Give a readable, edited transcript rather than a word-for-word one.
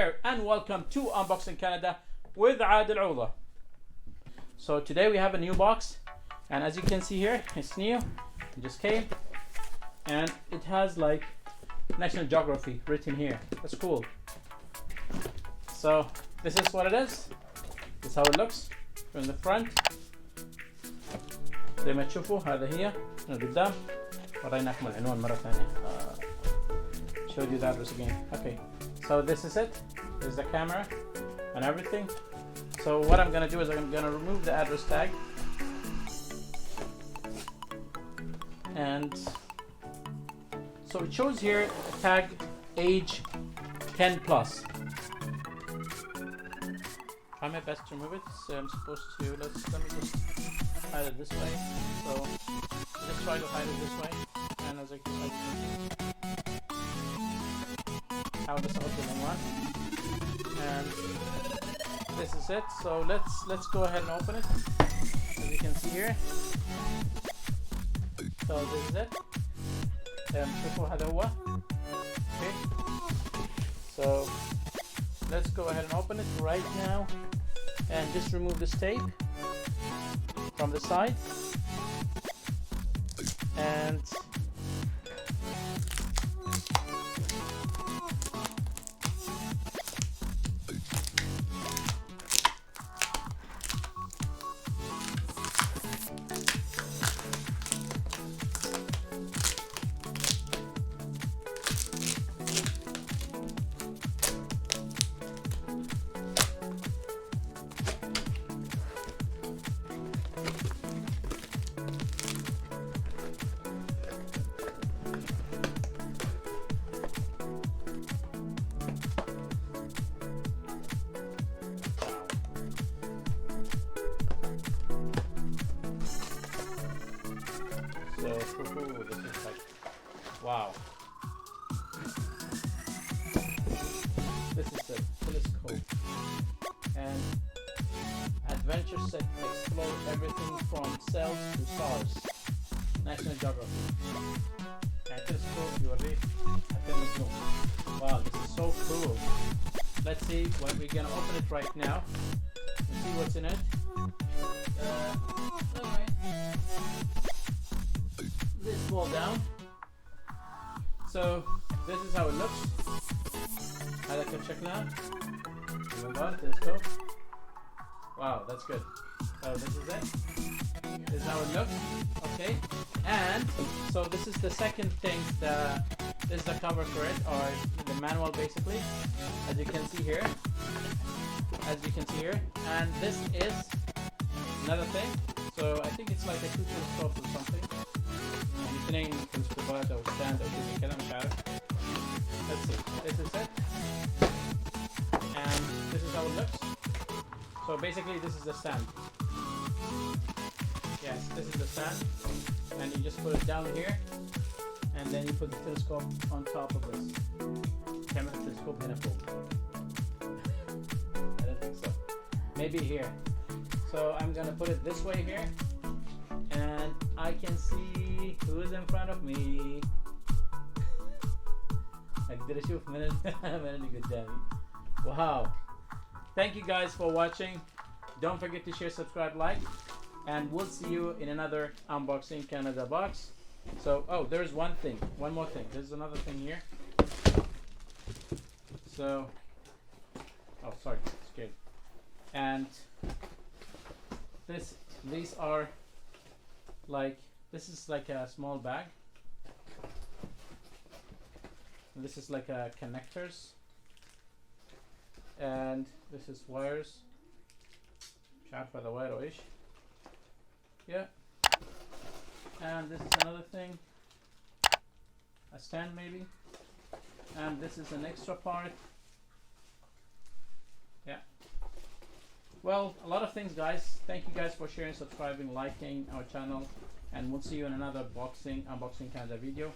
there, and welcome to Unboxing Canada with Adil Oula. So today we have a new box, and as you can see here, it's new. It just came, and it has like National Geography written here. That's cool. So this is what it is. This is how it looks from the front. زي ما تشوفوا هذا هي من قدام. وريناكم العنوان مرة ثانية. Showed you the address again. Okay, so this is it. This is the camera and everything. So what I'm gonna do is I'm gonna remove the address tag, and so it shows here tag age 10 plus. Try my best to remove it. So I'm supposed to let me just hide it this way. So just try to hide it this way, and as I can see, how this opening one, and this is it. So let's go ahead and open it. As you can see here, so this is it. شوفوا هذا هو. Okay, so let's go ahead and open it right now, and just remove this tape from the side, and this is like, wow. This is the telescope, and adventure set explore everything from cells to stars. National Geography. And telescope يوريك حتى النجوم. Wow, this is so cool. Let's see what we're gonna open it right now and see what's in it. This fall down. So this is how it looks. هذا كيف شكلها. Telescope. Wow, that's good. So this is it. This is how it looks. Okay, and so this is the second thing. This is the cover for it, or the manual basically, as you can see here. And this is another thing. So I think it's like a two telescope or something. اثنين تلسكوبات او ستاند او شيء كذا مش عارف. Let's see. This is it, and this is how it looks. So basically this is the stand. Yes, this is the stand, and you just put it down here, and then you put the telescope on top of this. Camera telescope هنا فوق. I don't think so. Maybe here. So I'm gonna put it this way here, and I can see who's in front of me. أقدر أشوف من اللي قدامي. Wow. Thank you guys for watching. Don't forget to share, subscribe, like, and we'll see you in another Unboxing Canada box. So, oh, there's one more thing. There's another thing here. So, oh, sorry, scared. And these are like, this is like a small bag. And this is like a connectors, and this is wires. مش عارف هذا wire أو إيش. Yeah. And this is another thing. A stand maybe. And this is an extra part. Yeah. Well, a lot of things, guys. Thank you guys for sharing, subscribing, liking our channel, and we'll see you in another Unboxing Canada video.